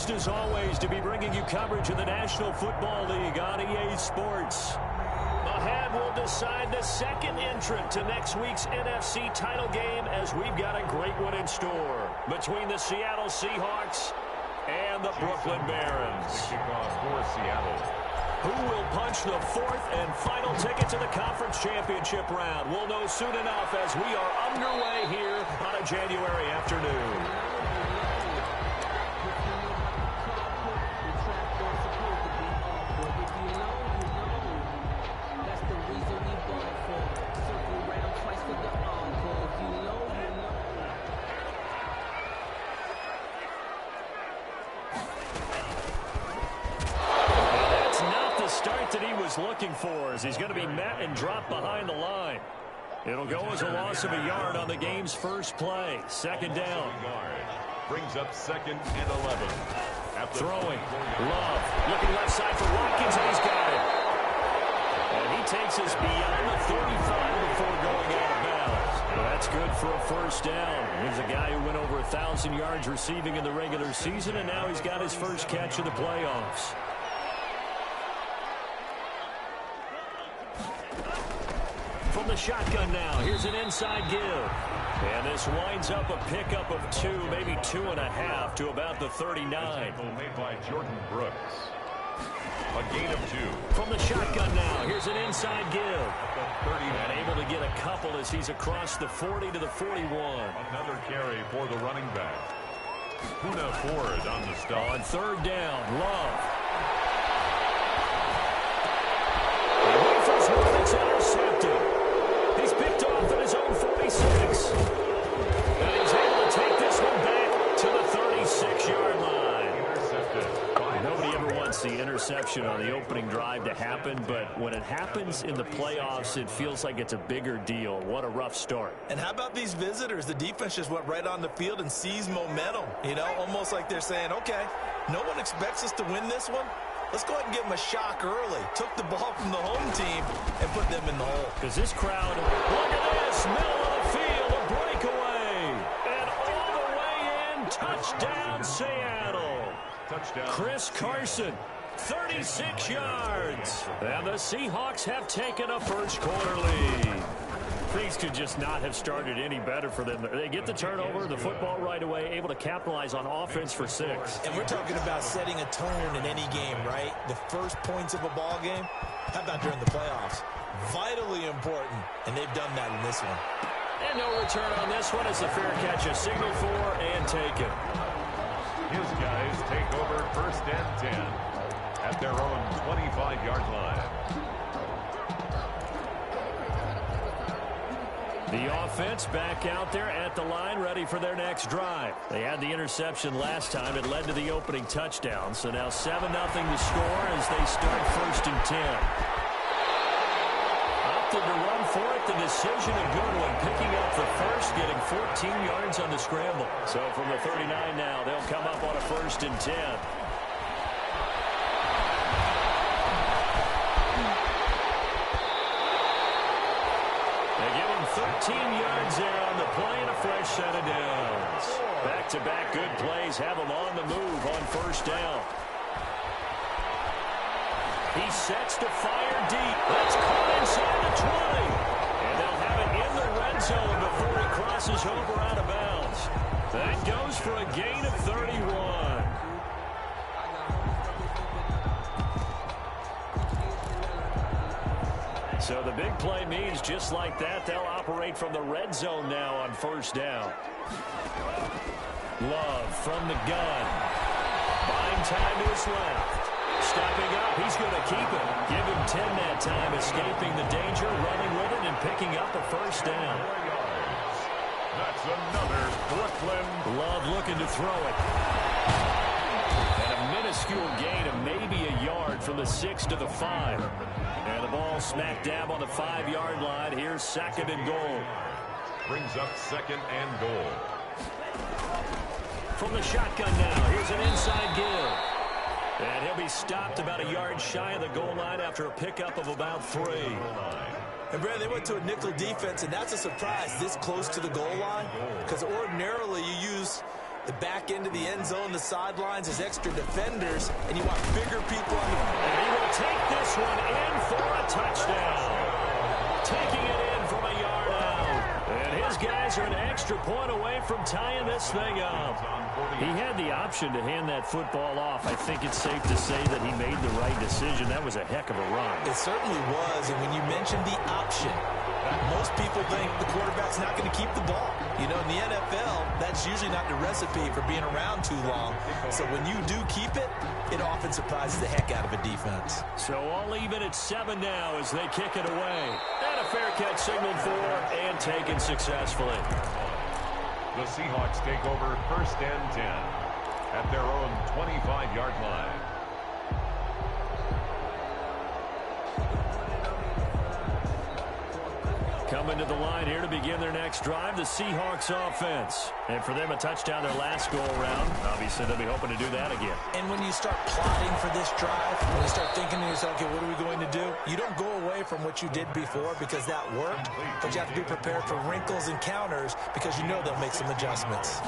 Pleased as always to be bringing you coverage of the National Football League on EA Sports. Ahead, we'll decide the second entrant to next week's NFC title game as we've got a great one in store between the Seattle Seahawks and the Brooklyn Barons. The kickoff for Seattle. Who will punch the fourth and final ticket to the conference championship round? We'll know soon enough as we are underway here on a January afternoon. Looking for as he's going to be met and dropped behind the line. It'll go as a loss of a yard on the game's first play. Second down. Brings up 2nd and 11. Throwing. Love. Looking left side for Watkins, and he's got it. And he takes us beyond the 35 before going out of bounds. Well, that's good for a first down. He's a guy who went over 1,000 yards receiving in the regular season, and now he's got his first catch in the playoffs. From the shotgun now, here's an inside give. And this winds up a pickup of 2, maybe 2.5 to about the 39. Made by Jordan Brooks. A gain of 2. From the shotgun now, here's an inside give. And able to get a couple as he's across the 40 to the 41. Another carry for the running back. Puna Ford on the stop. On third down, Love. It's intercepted. He's picked off at his own 46. And he's able to take this one back to the 36-yard line. Intercepted. Nobody ever wants the interception on the opening drive to happen, but when it happens in the playoffs, it feels like it's a bigger deal. What a rough start. And how about these visitors? The defense just went right on the field and seized momentum. You know, almost like they're saying, okay, no one expects us to win this one. Let's go ahead and give them a shock early. Took the ball from the home team and put them in the hole. Because this crowd, look at this, middle of the field, a breakaway. And all the way in, touchdown Seattle. Touchdown. Chris Carson, 36 yards. And the Seahawks have taken a first quarter lead. Things could just not have started any better for them. They get the turnover, the football right away, able to capitalize on offense for 6. And we're talking about setting a tone in any game, right? The first points of a ball game, how about during the playoffs? Vitally important, and they've done that in this one. And no return on this one as the fair catch is signaled for and taken. His guys take over 1st and 10 at their own 25-yard line. The offense back out there at the line, ready for their next drive. They had the interception last time. It led to the opening touchdown. So now 7-0 to score as they start 1st and 10. Opted to run for it. The decision, a good one. Picking up the first, getting 14 yards on the scramble. So from the 39 now, they'll come up on a 1st and 10. 13 yards there on the play and a fresh set of downs. Back-to-back good plays have them on the move on 1st down. He sets to fire deep. That's caught inside the 20. And they'll have it in the red zone before he crosses over out of bounds. That goes for a gain of 31. So the big play means just like that, they'll operate from the red zone now on 1st down. Love from the gun. Buying time to his left. Stepping up, he's going to keep it. Give him 10 that time, escaping the danger, running with it, and picking up a 1st down. That's another Brooklyn. Love looking to throw it. And a minuscule gain of maybe a yard from the 6 to the 5. And the ball smack dab on the 5-yard line. Here's 2nd and goal. Brings up 2nd and goal. From the shotgun now, here's an inside give. And he'll be stopped about a yard shy of the goal line after a pickup of about 3. And, Brad, they went to a nickel defense, and that's a surprise this close to the goal line because ordinarily you use The back end of the end zone, the sidelines, is extra defenders, and you want bigger people on the... And he will take this one in for a touchdown. Taking it in from a yard out. And his guys are an extra point away from tying this thing up. He had the option to hand that football off. I think it's safe to say that he made the right decision. That was a heck of a run. It certainly was, and when you mentioned the option, most people think the quarterback's not going to keep the ball. You know, in the NFL, that's usually not the recipe for being around too long. So when you do keep it, it often surprises the heck out of a defense. So all even at 7 now as they kick it away. And a fair catch signaled for and taken successfully. The Seahawks take over 1st and 10 at their own 25-yard line. Coming to the line here to begin their next drive, the Seahawks offense. And for them, a touchdown their last go-around. Obviously, they'll be hoping to do that again. And when you start plotting for this drive, when you start thinking to yourself, okay, what are we going to do? You don't go away from what you did before because that worked, but you have to be prepared for wrinkles and counters because you know they'll make some adjustments.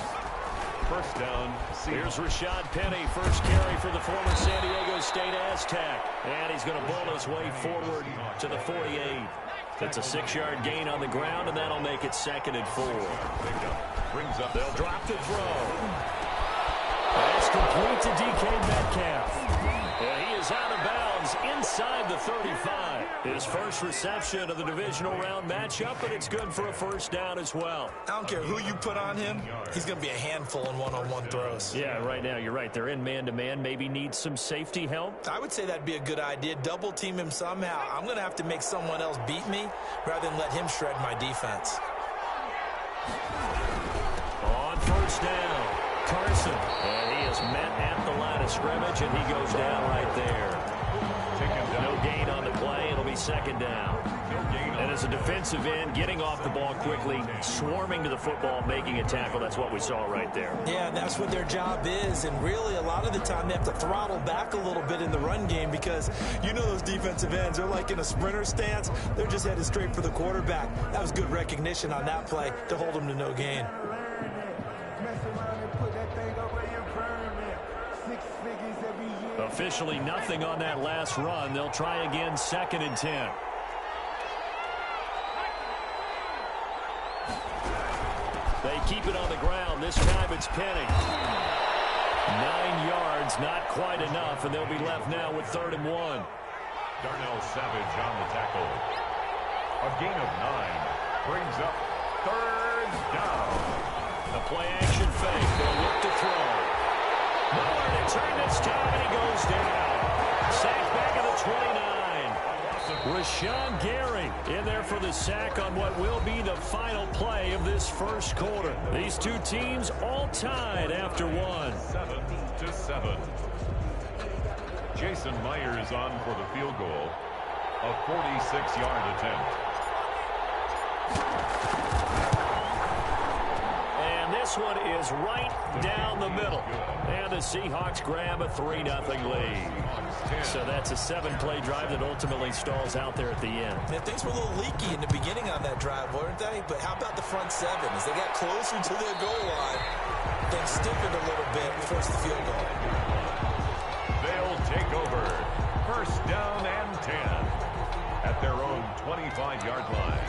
1st down. Here's Rashad Penny, first carry for the former San Diego State Aztec. And he's going to bull his way forward to the 48. That's a 6-yard gain on the ground, and that'll make it 2nd and 4. Brings up. They'll drop the throw. Pass complete to DK Metcalf. And he is out of bounds inside the 35. His first reception of the divisional round matchup, and it's good for a 1st down as well. I don't care who you put on him, he's going to be a handful in one-on-one throws. Yeah, right now, you're right. They're in man-to-man. Maybe need some safety help. I would say that'd be a good idea. Double team him somehow. I'm going to have to make someone else beat me rather than let him shred my defense. On 1st down, Carson. And he is met at the line of scrimmage, and he goes down right there. No gain on the play. It'll be 2nd down. And as a defensive end, getting off the ball quickly, swarming to the football, making a tackle. That's what we saw right there. Yeah, and that's what their job is. And really, a lot of the time, they have to throttle back a little bit in the run game because you know those defensive ends, they're like in a sprinter stance. They're just headed straight for the quarterback. That was good recognition on that play to hold them to no gain. Officially nothing on that last run. They'll try again, 2nd and 10. They keep it on the ground. This time it's Penny. 9 yards, not quite enough, and they'll be left now with 3rd and 1. Darnell Savage on the tackle. A gain of 9 brings up 3rd down. The play action fake. They'll look to throw. Nowhere to turn this time, and he goes down. Sack back at the 29. Rashawn Gary in there for the sack on what will be the final play of this 1st quarter. These two teams all tied after 1. 7-7. Jason Myers on for the field goal. A 46-yard attempt. And this one is right down the middle. And the Seahawks grab a 3-0 lead. So that's a 7-play drive that ultimately stalls out there at the end. And things were a little leaky in the beginning on that drive, weren't they? But how about the front 7? As they got closer to their goal line, things stiffened a little bit and forced the field goal. They'll take over 1st down and 10 at their own 25-yard line.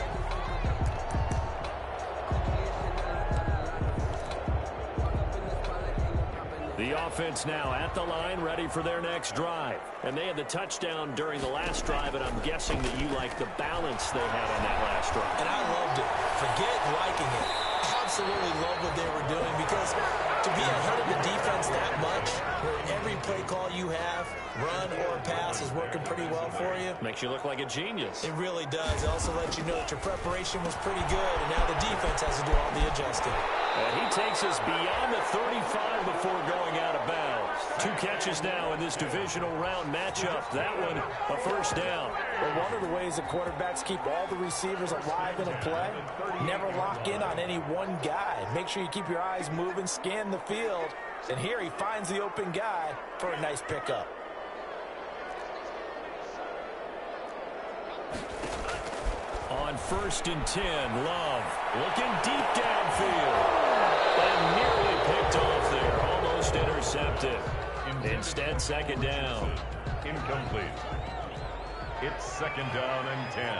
The offense now at the line, ready for their next drive. And they had the touchdown during the last drive, and I'm guessing that you like the balance they had on that last drive. And I loved it. Forget liking it. Absolutely love what they were doing because to be ahead of the defense that much, where every play call you have, run or pass, is working pretty well for you. Makes you look like a genius. It really does. It also lets you know that your preparation was pretty good, and now the defense has to do all the adjusting. And he takes us beyond the 35 before going out of bounds. 2 catches now in this divisional round matchup. That one, a 1st down. Well, one of the ways that quarterbacks keep all the receivers alive in a play, never lock in on any one guy. Make sure you keep your eyes moving, scan the field, and here he finds the open guy for a nice pickup. On 1st and 10, Love looking deep downfield and nearly picked picked off there. Almost intercepted. Instead, second down. Incomplete. It's second down and 10.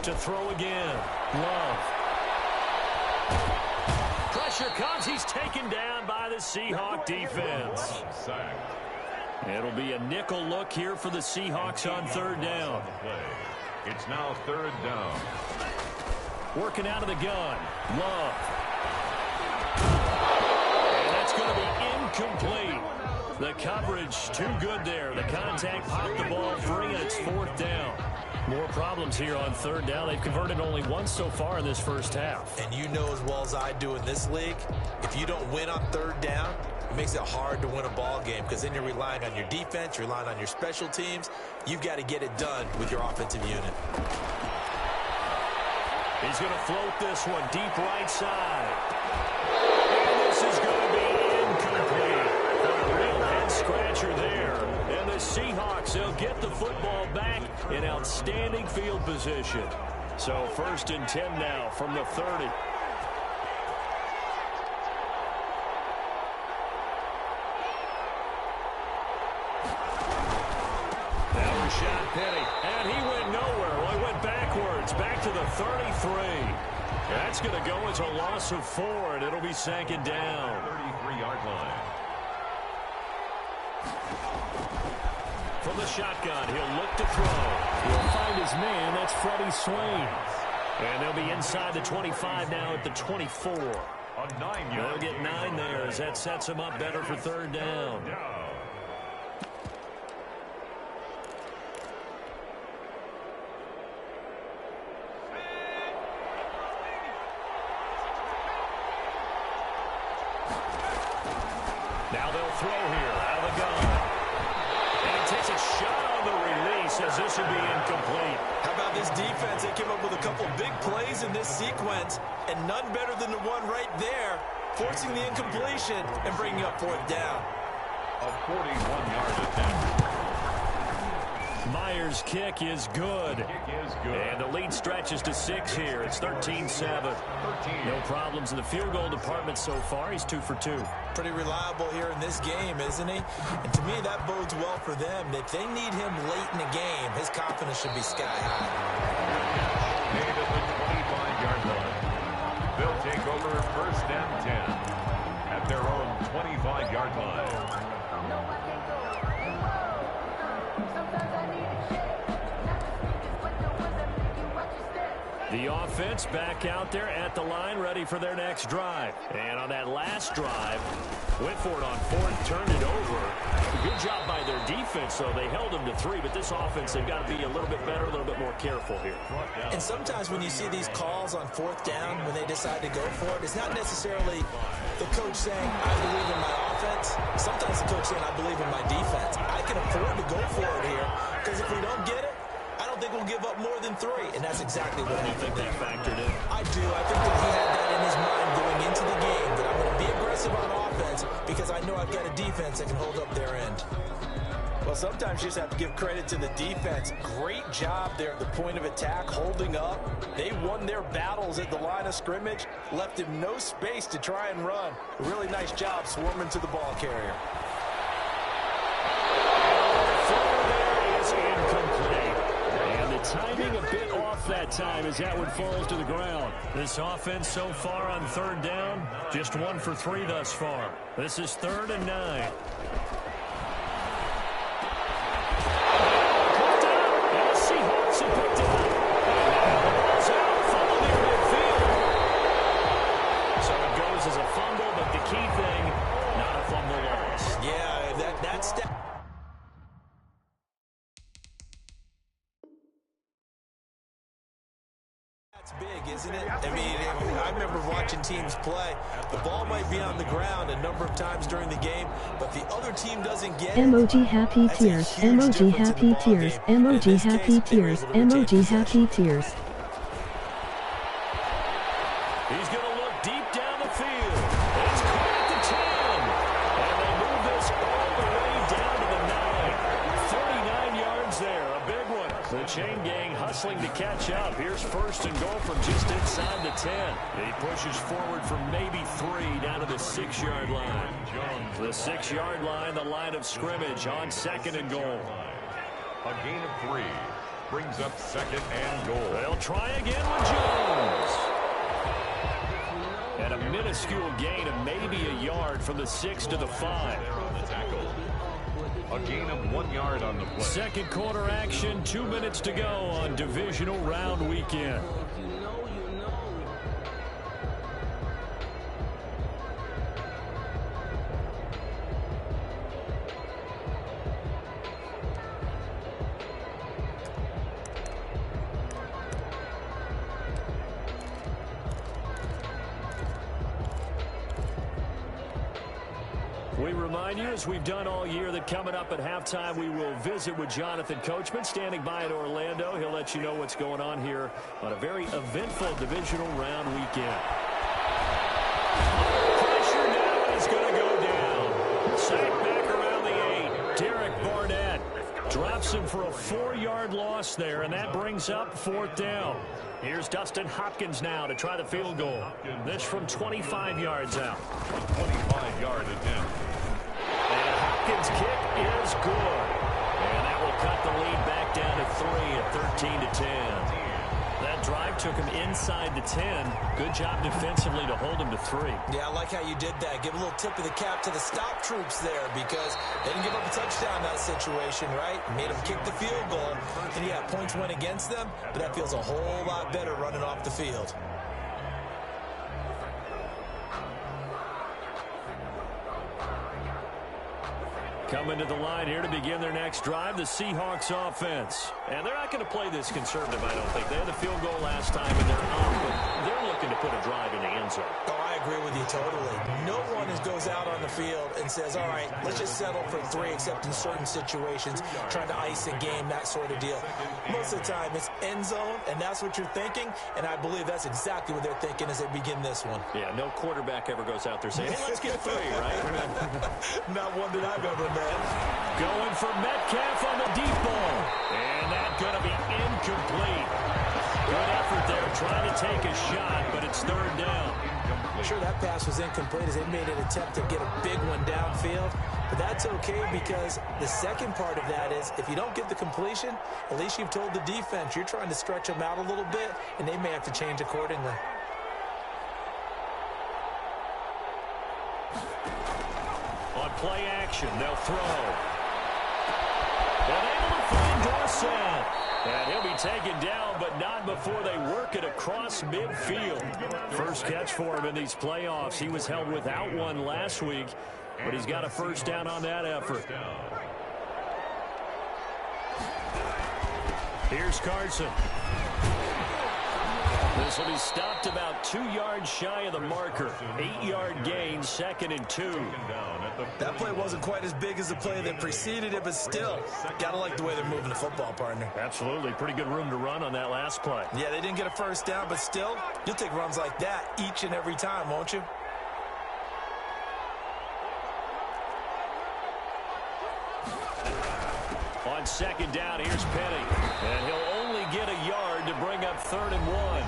To throw again. Love. Pressure comes. He's taken down by the Seahawk defense. It'll be a nickel look here for the Seahawks on third down. It's now third down. Working out of the gun. Love. And that's going to be incomplete. The coverage too good there. The contact popped the ball free, and it's fourth down. More problems here on third down. They've converted only once so far in this first half. And you know as well as I do in this league, if you don't win on third down, it makes it hard to win a ball game because then you're relying on your defense, you're relying on your special teams. You've got to get it done with your offensive unit. He's going to float this one deep right side. And this is going to be incomplete. A real head-scratcher there. And the Seahawks, they'll get the football back in outstanding field position. So first and 10 now from the 30. Now Rashad Penny, and he went nowhere. Well, he went backwards, back to the 33. That's going to go as a loss of 4, and it'll be second down. 33-yard line. From the shotgun, he'll look to throw. He'll find his man. That's Freddie Swain. And they'll be inside the 25 now at the 24. A 9-yard. They'll get 9 there as that sets him up better for third down. Now they'll throw here out of the gun. And he takes a shot on the release as this will be incomplete. How about this defense? They came up with a couple big plays in this sequence, and none better than the one right there, forcing the incompletion and bringing up fourth down. A 41-yard attempt. Myers' kick is good. Kick is good. And the lead stretches to 6 here. It's 13-7. No problems in the field goal department so far. He's 2 for 2. Pretty reliable here in this game, isn't he? And to me, that bodes well for them. If they need him late in the game, his confidence should be sky high. Made at the 25-yard line. They'll take over first and 10 at their own 25-yard line. The offense back out there at the line, ready for their next drive. And on that last drive, went for it on 4th, turned it over. Good job by their defense, though. They held them to 3, but this offense, they've got to be a little bit better, a little bit more careful here. And sometimes when you see these calls on 4th down, when they decide to go for it, it's not necessarily the coach saying, I believe in my offense. Sometimes the coach saying, I believe in my defense. I can afford to go for it here, because if we don't get it, I don't think we'll give up more than 3, and that's exactly what happened. I think that factored in. I do. I think that he had that in his mind going into the game, that I'm going to be aggressive on offense because I know I've got a defense that can hold up their end. Well, sometimes you just have to give credit to the defense. Great job there at the point of attack, holding up. They won their battles at the line of scrimmage, left him no space to try and run. A really nice job swarming to the ball carrier. Timing a bit off that time as that one falls to the ground. This offense so far on third down, just 1 for 3 thus far. This is 3rd and 9. Picked up, and the Seahawks have picked it up. And the ball's out, fumble near midfield. So it goes as a fumble, but the key thing, not a fumble loss. Yeah, that step. That's big, isn't it? I mean, I remember watching teams play. The ball might be on the ground a number of times during the game, but the other team doesn't get it. Emoji happy tears, emoji happy tears, emoji happy tears, emoji happy tears. He's going to look deep down the field. It's caught at the 10. And they move this all the way down to the 9. 39 yards there, a big one. The chain gang hustling to catch up. Here's first and goal from just inside the 10. He pushes forward for maybe 3 down to the 6-yard line. The 6-yard line, the line of scrimmage on second and goal. A gain of 3 brings up second and goal. They'll try again with Jones. And a minuscule gain of maybe a yard from the 6 to the 5. On the tackle. A gain of 1 yard on the play. Second quarter action, 2 minutes to go on divisional round weekend. We remind you, as we've done all year, that coming up at halftime, we will visit with Jonathan Coachman, standing by in Orlando. He'll let you know what's going on here on a very eventful divisional round weekend. Pressure now, and he's going to go down. Sack back around the 8. Derek Barnett drops him for a 4-yard loss there, and that brings up 4th down. Here's Dustin Hopkins now to try the field goal. This from 25 yards out. 25-yard attempt. And Hopkins' kick is good. And that will cut the lead back down to 3 at 13-10. That drive took him inside the 10. Good job defensively to hold him to 3. Yeah, I like how you did that. Give a little tip of the cap to the stop troops there because they didn't give up a touchdown in that situation, right? Made them kick the field goal. And, yeah, points went against them, but that feels a whole lot better running off the field. Coming to the line here to begin their next drive, the Seahawks offense. And they're not going to play this conservative, I don't think. They had the field goal last time, and they're up, but they're looking to put a drive in the end zone. Oh, I agree with you totally. No one goes out on the field and says, all right, let's just settle for 3, except in certain situations, trying to ice a game, that sort of deal. Most of the time, it's end zone, and that's what you're thinking, and I believe that's exactly what they're thinking as they begin this one. Yeah, no quarterback ever goes out there saying, hey, let's get 3, right? Not one that I've ever met. Going for Metcalf on the deep ball. And that's going to be incomplete. Good effort there trying to take a shot, but it's 3rd down. Sure, that pass was incomplete as they made an attempt to get a big one downfield. But that's okay because the second part of that is if you don't get the completion, at least you've told the defense you're trying to stretch them out a little bit, and they may have to change accordingly. On play action, they'll throw. And able to find Dorsett. And he'll be taken down, but not before they work it across midfield. First catch for him in these playoffs. He was held without one last week, but he's got a 1st down on that effort. Here's Carson. This will be stopped about 2 yards shy of the marker. 8-yard gain, 2nd and 2. That play wasn't quite as big as the play that preceded it, but still, gotta like the way they're moving the football, partner. Absolutely. Pretty good room to run on that last play. Yeah, they didn't get a 1st down, but still, you'll take runs like that each and every time, won't you? On 2nd down, here's Penny. And he'll only get a yard to bring up 3rd and 1.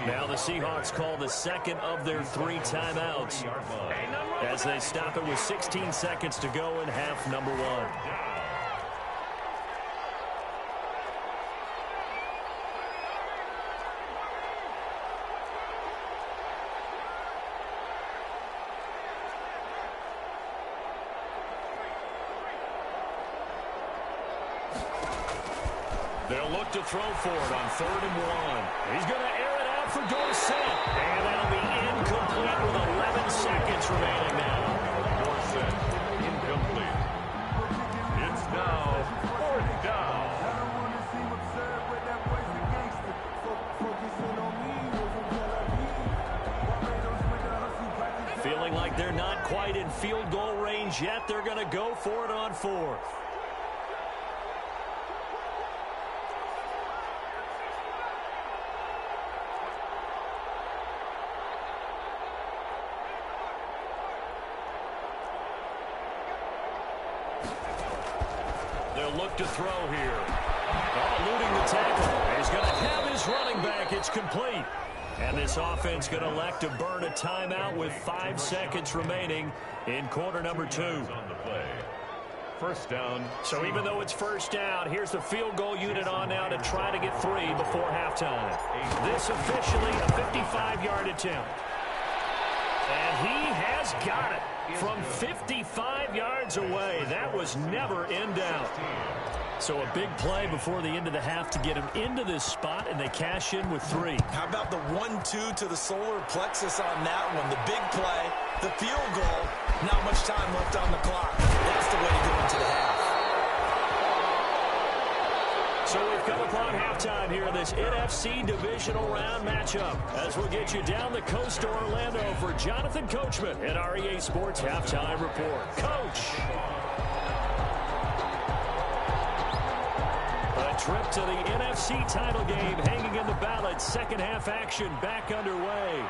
Now the Seahawks call the second of their 3 timeouts as they stop it with 16 seconds to go in half number 1. They'll look to throw for it on 3rd and 1. He's going to air it out for Dorsett. And that'll be incomplete with 11 seconds remaining now. Dorsett, incomplete. It's now 4th down. Feeling like they're not quite in field goal range yet. They're going to go for it on 4th. They'll look to throw here. Eluding the tackle. He's going to have his running back. It's complete. And this offense going to elect to burn a timeout with 5 seconds remaining in quarter number 2. On the play. First down. So even though it's first down, here's the field goal unit on now to try to get 3 before halftime. This officially a 55-yard attempt. And he has got it from 55 yards away. That was never in doubt. So a big play before the end of the half to get him into this spot, and they cash in with 3. How about the 1-2 to the solar plexus on that one? The big play, the field goal, not much time left on the clock. That's the way to go into the half. So we've come upon halftime here in this NFC divisional round matchup as we'll get you down the coast to Orlando for Jonathan Coachman at our EA Sports Halftime Report. Coach! A trip to the NFC title game hanging in the balance. Second half action back underway.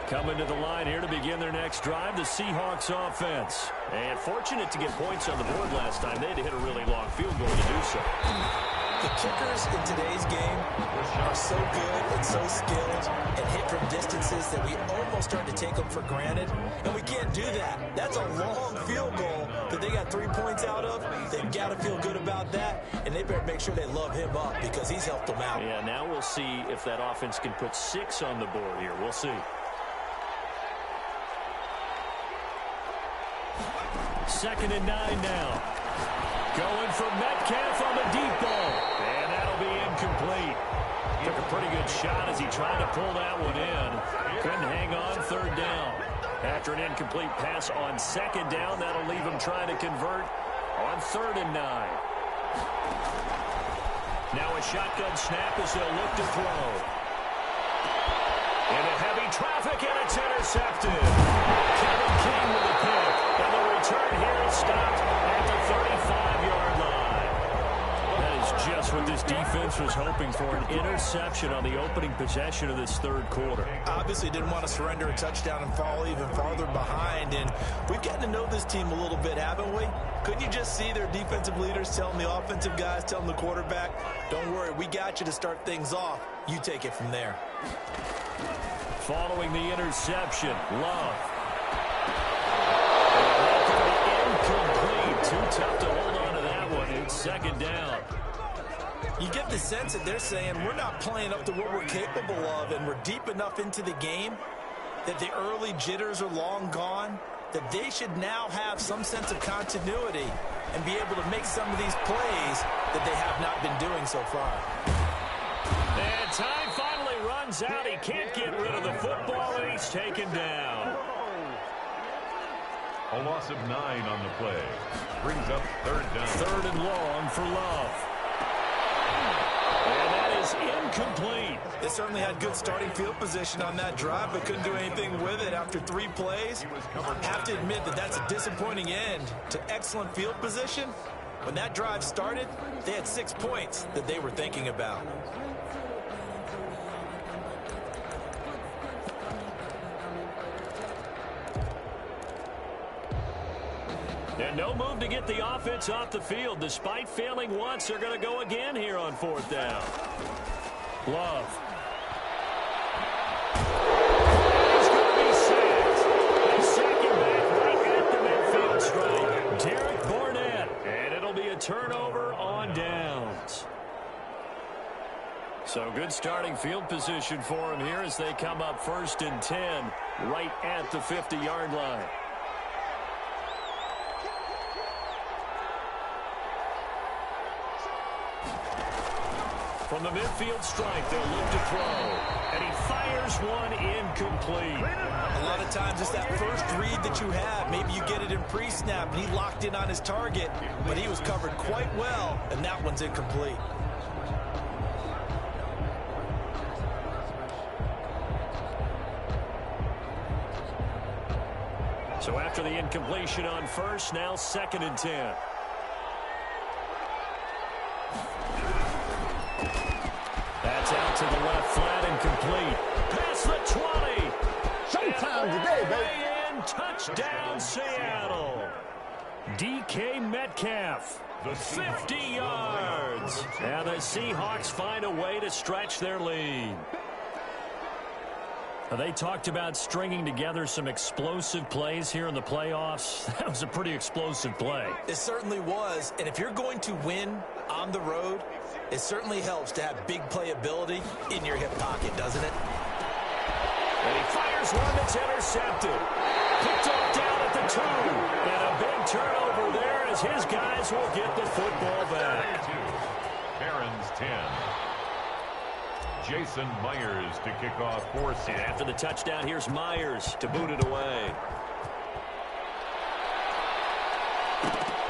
Coming to the line here to begin their next drive, the Seahawks offense. And fortunate to get points on the board last time. They had to hit a really long field goal to do so. The kickers in today's game are so good and so skilled and hit from distances that we almost start to take them for granted. And we can't do that. That's a long field goal that they got 3 points out of. They've got to feel good about that. And they better make sure they love him up because he's helped them out. Yeah, now we'll see if that offense can put 6 on the board here. We'll see. Second and 9 now. Going for Metcalf on the deep ball. And that'll be incomplete. Took a pretty good shot as he tried to pull that one in. Couldn't hang on third down. After an incomplete pass on second down, that'll leave him trying to convert on third and 9. Now a shotgun snap as they'll look to throw. Into heavy traffic, and it's intercepted. Kevin King with a pick. And the return here is stopped at the 35-yard line. That is just what this defense was hoping for, an interception on the opening possession of this third quarter. Obviously didn't want to surrender a touchdown and fall even farther behind. And we've gotten to know this team a little bit, haven't we? Couldn't you just see their defensive leaders telling the offensive guys, telling the quarterback, don't worry, we got you to start things off. You take it from there. Following the interception, Love. Incomplete. Too tough to hold on to that one. It's second down. You get the sense that they're saying we're not playing up to what we're capable of, and we're deep enough into the game that the early jitters are long gone, that they should now have some sense of continuity and be able to make some of these plays that they have not been doing so far. And time finally runs out. He can't get rid of the football, and he's taken down. A loss of 9 on the play. Brings up third down. Third and long for Love. And that is incomplete. They certainly had good starting field position on that drive, but couldn't do anything with it after 3 plays. I have to admit that that's a disappointing end to excellent field position. When that drive started, they had 6 points that they were thinking about. And no move to get the offense off the field. Despite failing once, they're going to go again here on fourth down. Love. He's going to be sacked. They sack him back right at the midfield stripe. Derek Barnett. And it'll be a turnover on downs. So good starting field position for him here as they come up first and 10 right at the 50-yard line. From the midfield stripe, they'll look to throw. And he fires one incomplete. A lot of times it's that first read that you have. Maybe you get it in pre-snap, and he locked in on his target, but he was covered quite well, and that one's incomplete. So after the incompletion on first, now second and 10. Past the 20. Showtime today, baby. And touchdown, Seattle. DK Metcalf, 50 yards. And the Seahawks find a way to stretch their lead. They talked about stringing together some explosive plays here in the playoffs. That was a pretty explosive play. It certainly was. And if you're going to win on the road, it certainly helps to have big playability in your hip pocket, doesn't it? And he fires one that's intercepted. Picked off down at the 2. And a big turnover there as his guys will get the football back. Barron's 10. Jason Myers to kick off for Seattle. And after the touchdown, here's Myers to boot it away.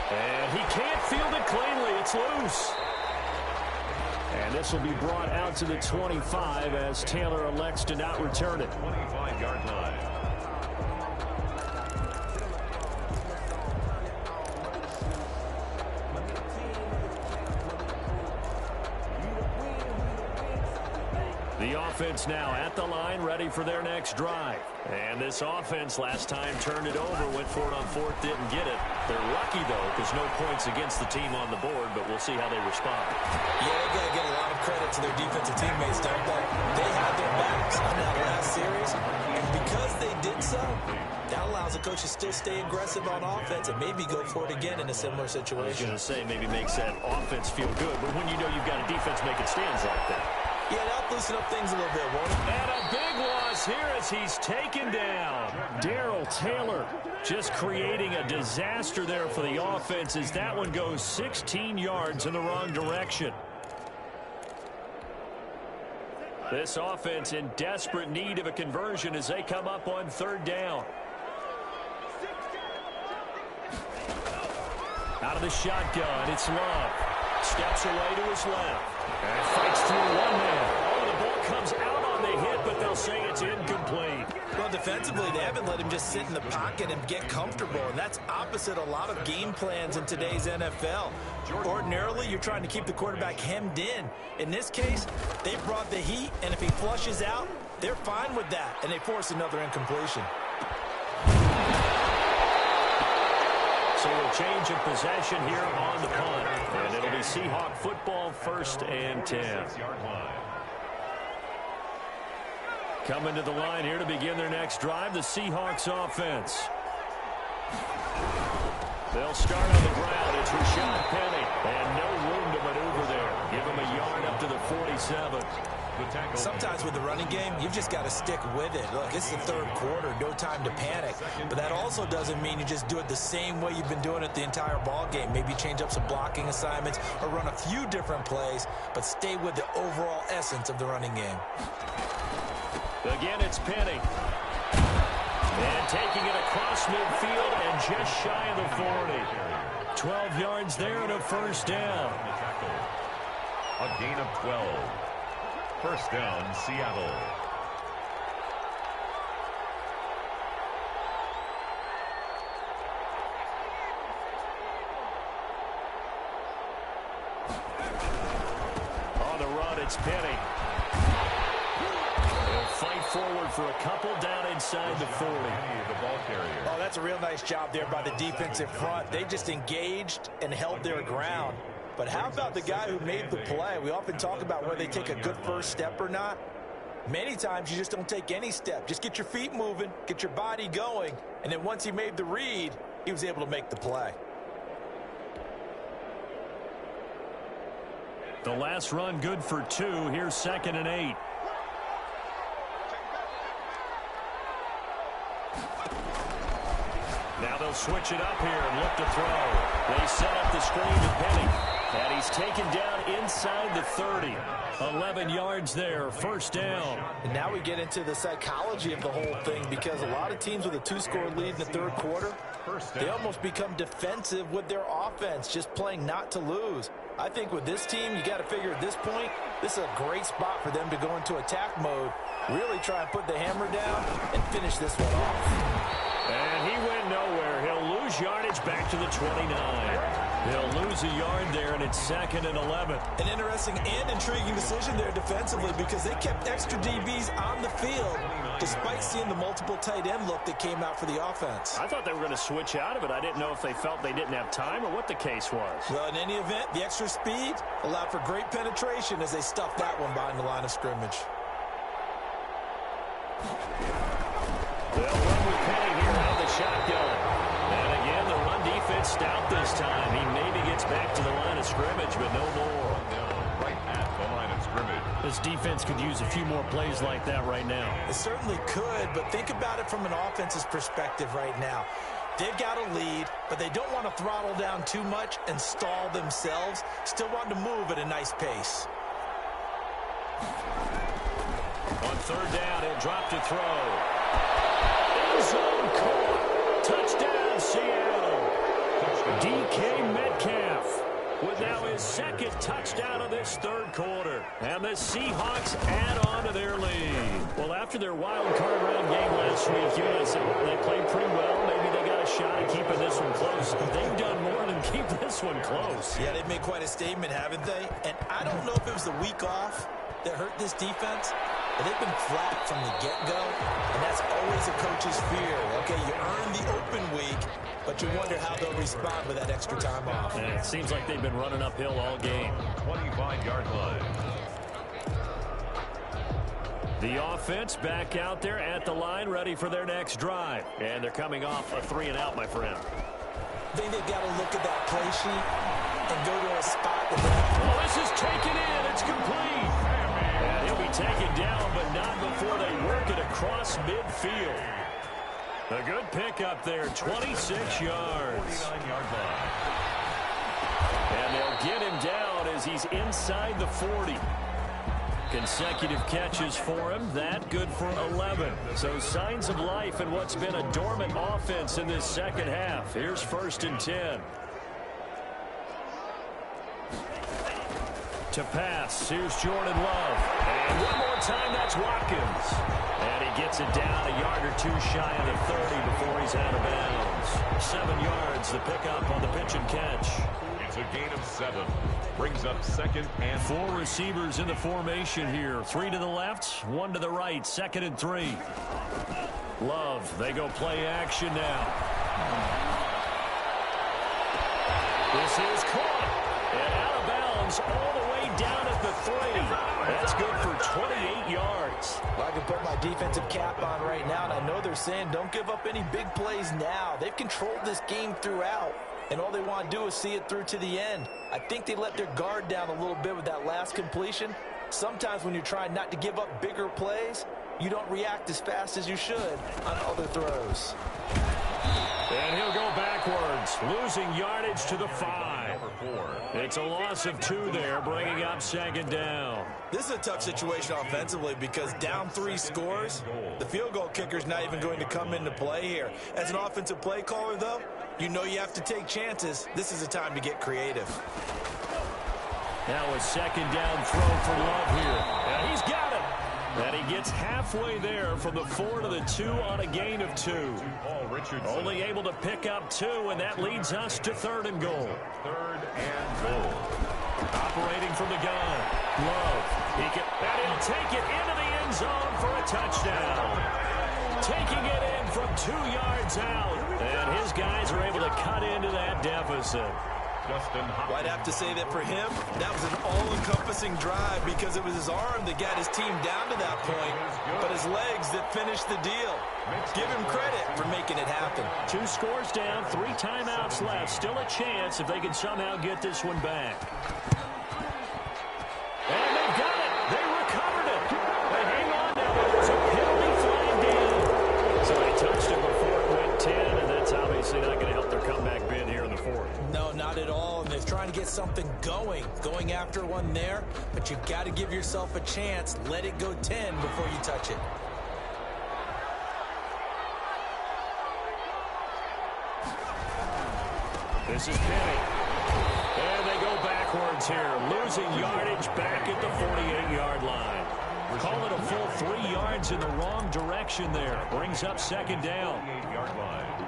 And he can't field it cleanly. It's loose. And this will be brought out to the 25 as Taylor elects to not return it. 25-yard line. The offense now at the line, ready for their next drive. And this offense last time turned it over, went for it on 4th, didn't get it. They're lucky, though, because no points against the team on the board, but we'll see how they respond. Yeah, they got to get a lot of credit to their defensive teammates, don't they? They had their backs on that last series, and because they did so, that allows the coach to still stay aggressive on offense and maybe go for it again in a similar situation. I was going to say, maybe makes that offense feel good, but when you know you've got a defense making stands like that. Yeah, that'll loosen up things a little bit, won't it? And a big loss here as he's taken down. Darrell Taylor just creating a disaster there for the offense as that one goes 16 yards in the wrong direction. This offense in desperate need of a conversion as they come up on 3rd down. Out of the shotgun, it's Love. Steps away to his left. And fights through one man. Oh, the ball comes out on the hit, but they'll say it's incomplete. Well, defensively, they haven't let him just sit in the pocket and get comfortable, and that's opposite a lot of game plans in today's NFL. Ordinarily, you're trying to keep the quarterback hemmed in. In this case, they brought the heat, and if he flushes out, they're fine with that, and they force another incompletion. So a change of possession here on the punt. And it'll be Seahawk football, 1st and 10. Coming to the line here to begin their next drive, the Seahawks offense. They'll start on the ground. It's Rashad Penny. And no room to maneuver there. Give him a yard up to the 47. Sometimes with the running game, you've just got to stick with it. Look, it's the 3rd quarter, no time to panic. But that also doesn't mean you just do it the same way you've been doing it the entire ball game. Maybe change up some blocking assignments or run a few different plays, but stay with the overall essence of the running game. Again, it's Penny. And taking it across midfield and just shy of the 40. 12 yards there and a 1st down. A gain of 12. 1st down, Seattle. On the run, it's Penny. They'll fight forward for a couple down inside the 40. The ball carrier. Oh, that's a real nice job there by the defensive front. They just engaged and held their ground. But how about the guy who made the play? We often talk about whether they take a good first step or not. Many times you just don't take any step. Just get your feet moving, get your body going, and then once he made the read, he was able to make the play. The last run good for 2. Here's 2nd and 8. Now they'll switch it up here and look to throw. They set up the screen to Penny. And he's taken down inside the 30. 11 yards there, 1st down. And now we get into the psychology of the whole thing because a lot of teams with a 2-score lead in the 3rd quarter, they almost become defensive with their offense, just playing not to lose. I think with this team, you got to figure at this point, this is a great spot for them to go into attack mode, really try and put the hammer down and finish this one off. And he went nowhere. He'll lose yardage back to the 29. He'll lose a yard there, and it's 2nd and 11. An interesting and intriguing decision there defensively because they kept extra DBs on the field despite seeing the multiple tight end look that came out for the offense. I thought they were going to switch out of it. I didn't know if they felt they didn't have time or what the case was. Well, in any event, the extra speed allowed for great penetration as they stuffed that one behind the line of scrimmage. They'll run with Penny here out of the shotgun. And again, the run defense stout this time. He maybe gets back to the line of scrimmage, but no more. Right at the line of scrimmage. This defense could use a few more plays like that right now. It certainly could, but think about it from an offense's perspective right now. They've got a lead, but they don't want to throttle down too much and stall themselves. Still want to move at a nice pace. On 3rd down, he'll drop to throw. End zone caught. Touchdown, Seattle. DK Metcalf with now his 2nd touchdown of this 3rd quarter. And the Seahawks add on to their lead. Well, after their wild card round game last week, they played pretty well. Maybe they got a shot at keeping this one close. They've done more than keep this one close. Yeah, they've made quite a statement, haven't they? And I don't know if it was the week off that hurt this defense, but they've been flat from the get-go, and that's always a coach's fear. Okay, you earn the open week, but you wonder how they'll respond with that extra time off. And it seems like they've been running uphill all game. 25-yard line. The offense back out there at the line, ready for their next drive. And they're coming off a 3-and-out, my friend. I think they've got to look at that play sheet and go to a spot that well, this is taken in. It's complete. And he'll be taken down, but not before they work it across midfield. A good pickup there, 26 yards. And they'll get him down as he's inside the 40. Consecutive catches for him. That good for 11. So signs of life in what's been a dormant offense in this 2nd half. Here's 1st and 10. To pass, here's Jordan Love. And one more time, that's Watkins. And he gets it down a yard or 2 shy of the 30 before he's out of bounds. 7 yards, the pickup on the pitch and catch. It's a gain of 7. Brings up 2nd and 4 receivers in the formation here. 3 to the left, 1 to the right. 2nd and 3. Love, they go play action now. This is caught. And out of bounds all the way down at the 3. That's good for 28 yards. Well, I can put my defensive cap on right now, and I know they're saying don't give up any big plays now. They've controlled this game throughout, and all they want to do is see it through to the end. I think they let their guard down a little bit with that last completion. Sometimes when you're trying not to give up bigger plays, you don't react as fast as you should on other throws. And he'll go backwards, losing yardage to the 5. It's a loss of 2 there, bringing up 2nd down. This is a tough situation offensively because down 3 scores, the field goal kicker's not even going to come into play here. As an offensive play caller, though, you know you have to take chances. This is a time to get creative. Now a 2nd down throw for Love here. And he's got it. And he gets halfway there from the 4 to the 2 on a gain of 2. Only able to pick up 2, and that leads us to 3rd and goal. 3rd and goal. Operating from the gun. Love. And he'll take it into the end zone for a touchdown. Taking it in from 2 yards out. And his guys are able to cut into that deficit. Well, I'd have to say that for him, that was an all-encompassing drive because it was his arm that got his team down to that point, but his legs that finished the deal. Give him credit for making it happen. 2 scores down, 3 timeouts left. Still a chance if they can somehow get this one back. And they got it. They recovered it. They hang on now. There's a penalty flagged in. So they touched it before it went 10, and that's obviously not going to help their comeback bid here in the 4th. No, not at all. And they're trying to get something going after one there. But you've got to give yourself a chance. Let it go 10 before you touch it. This is Penny. And they go backwards here, losing yardage back at the 48-yard line. Call it a full 3 yards in the wrong direction there. Brings up second down. 48-yard line.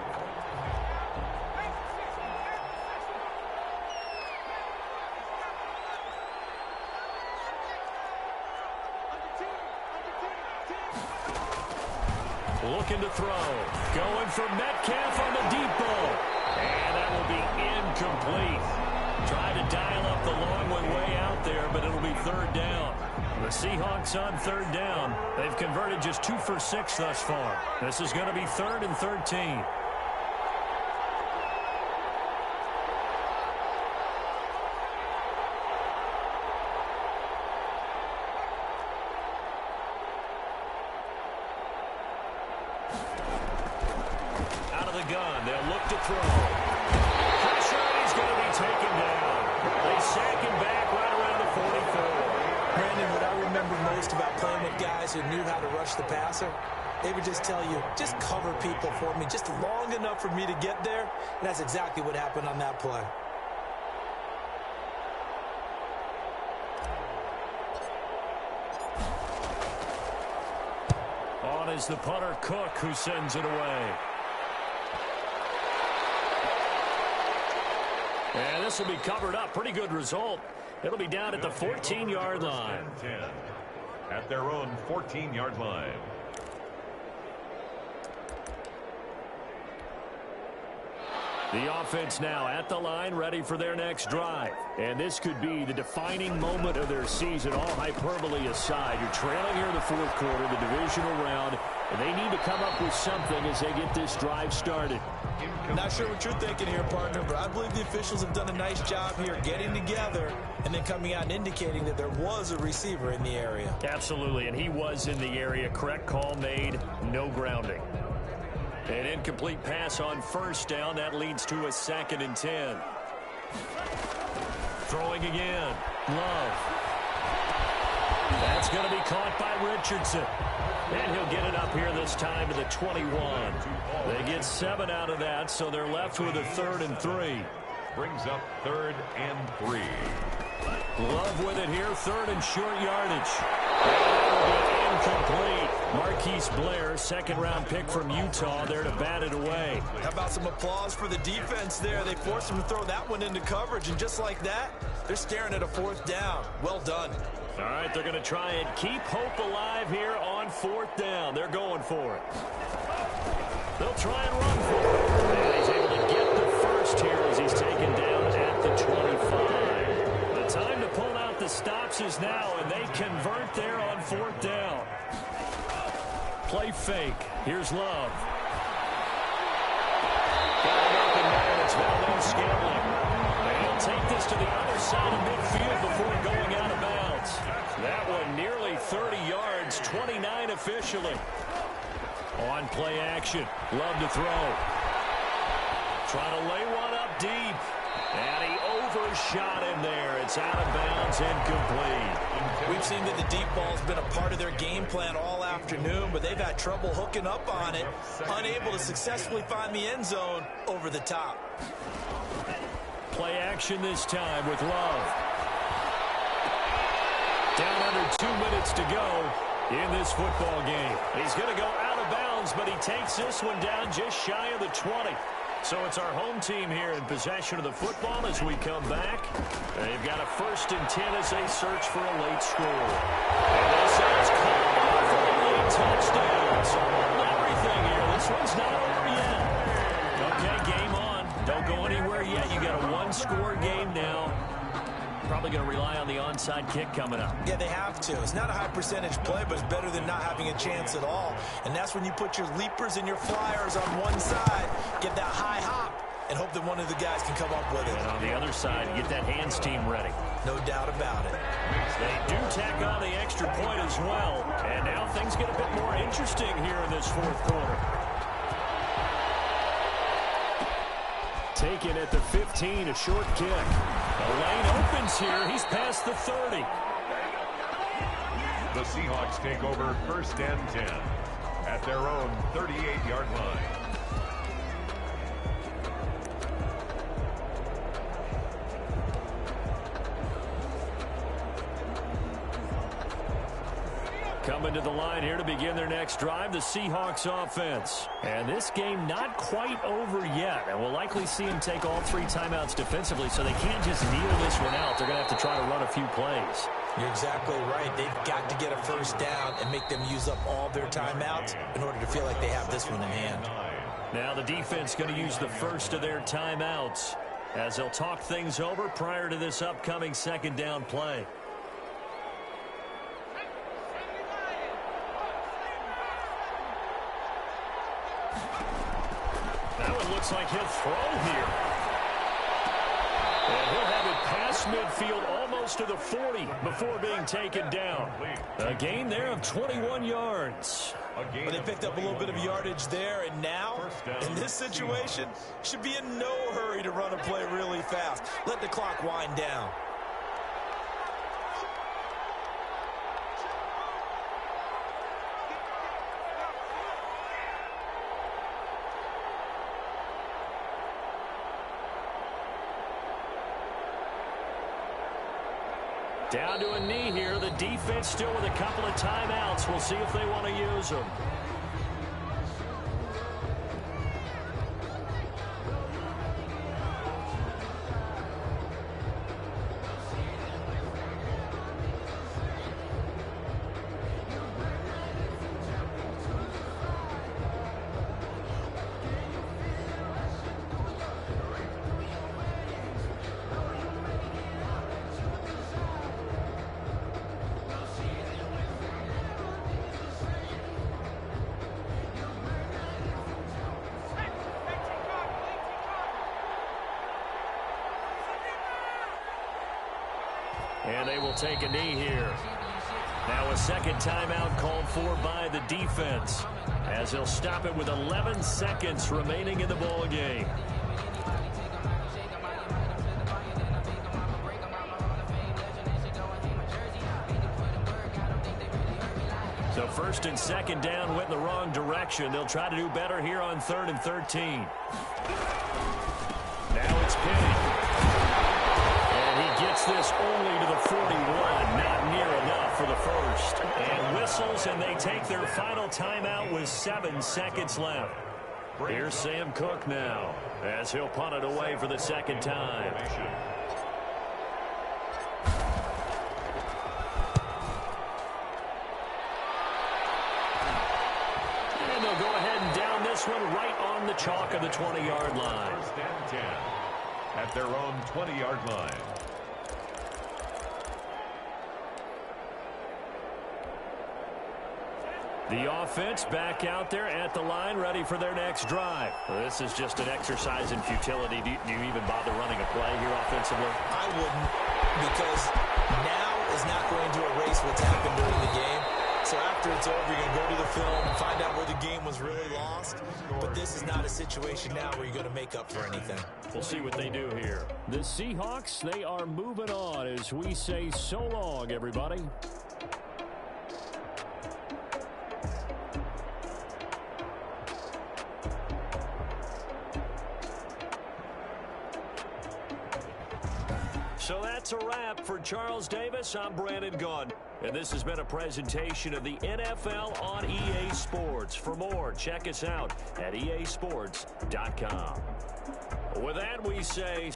Looking to throw. Going for Metcalf on the deep ball. And that will be incomplete. Trying to dial up the long way out there, but it'll be third down. The Seahawks on third down. They've converted just 2 for 6 thus far. This is going to be 3rd and 13. Out of the gun, they'll look to throw. Pressure, he's going to be taken down. They sack him back right around the 44. Brandon, what I remember most about playing with guys who knew how to rush the passer, they would just tell you, just cover people for me, just long enough for me to get there. And that's exactly what happened on that play. On is the punter, Cook, who sends it away. And this will be covered up. Pretty good result. It'll be down at the 14-yard line. 10 at their own 14-yard line. The offense now at the line, ready for their next drive. And this could be the defining moment of their season, all hyperbole aside. You're trailing here in the fourth quarter, the divisional round, and they need to come up with something as they get this drive started. Not sure what you're thinking here, partner, but I believe the officials have done a nice job here getting together and then coming out and indicating that there was a receiver in the area. Absolutely, and he was in the area. Correct call made, no grounding. An incomplete pass on first down. That leads to a 2nd and 10. Throwing again. Love. That's going to be caught by Richardson. And he'll get it up here this time to the 21. They get 7 out of that, so they're left with a 3rd and 3. Brings up 3rd and 3. Love with it here, 3rd and short yardage. That will be incomplete. Marquise Blair, 2nd-round pick from Utah, there to bat it away. How about some applause for the defense there? They forced him to throw that one into coverage, and just like that, they're staring at a 4th down. Well done. All right, they're going to try and keep hope alive here on 4th down. They're going for it. They'll try and run for it. And he's able to get the first here as he's taken down at the 25. The time to pull out the stops is now, and they convert there on 4th down. Play fake. Here's Love. Got it open there, and it's Valdez-Scantling. And he'll take this to the other side of midfield before going out of bounds. That one nearly 30 yards, 29 officially. On play action, Love to throw. Trying to lay one up deep. And he overshot him there. It's out of bounds, incomplete. We've seen that the deep ball's been a part of their game plan all afternoon, but they've had trouble hooking up on it, unable to successfully find the end zone over the top. Play action this time with Love. Down under 2 minutes to go in this football game. He's going to go out of bounds, but he takes this one down just shy of the 20. So it's our home team here in possession of the football as we come back. They've got a 1st and 10 as they search for a late score. And this is called off for a late touchdown. So hold everything here. This one's not over yet. Okay, game on. Don't go anywhere yet. You got a 1-score game now. Probably going to rely on the onside kick coming up. Yeah, they have to. It's not a high percentage play, but it's better than not having a chance at all. And that's when you put your leapers and your flyers on one side, get that high hop, and hope that one of the guys can come up with it. And on the other side, get that hands team ready. No doubt about it. They do tack on the extra point as well. And now things get a bit more interesting here in this fourth quarter. Taken at the 15, a short kick. The lane opens here. He's past the 30. The Seahawks take over 1st and 10 at their own 38-yard line. Coming to the line here to begin their next drive, the Seahawks offense. And this game not quite over yet. And we'll likely see them take all 3 timeouts defensively, so they can't just kneel this one out. They're going to have to try to run a few plays. You're exactly right. They've got to get a first down and make them use up all their timeouts in order to feel like they have this one in hand. Now the defense going to use the first of their timeouts as they'll talk things over prior to this upcoming second down play. That one looks like he'll throw here. And he'll have it past midfield almost to the 40 before being taken down. A gain there of 21 yards. But they picked up a little bit of yardage there, and now, in this situation, should be in no hurry to run a play really fast. Let the clock wind down. Down to a knee here. The defense still with a couple of timeouts. We'll see if they want to use them. And they will take a knee here. Now a second timeout called for by the defense as he'll stop it with 11 seconds remaining in the ball game. So first and second down went in the wrong direction. They'll try to do better here on 3rd and 13. Now it's Penny. Gets this only to the 41, not near enough for the first. And whistles, and they take their final timeout with 7 seconds left. Here's Sam Cook now as he'll punt it away for the second time. And they'll go ahead and down this one right on the chalk of the 20-yard line. First and 10 at their own 20-yard line. The offense back out there at the line, ready for their next drive. Well, this is just an exercise in futility. Do you even bother running a play here offensively? I wouldn't, because now is not going to erase what's happened during the game. So after it's over, you're going to go to the film and find out where the game was really lost. But this is not a situation now where you're going to make up for anything. We'll see what they do here. The Seahawks, they are moving on as we say so long, everybody. So that's a wrap for Charles Davis. I'm Brandon Gunn. And this has been a presentation of the NFL on EA Sports. For more, check us out at easports.com. With that, we say...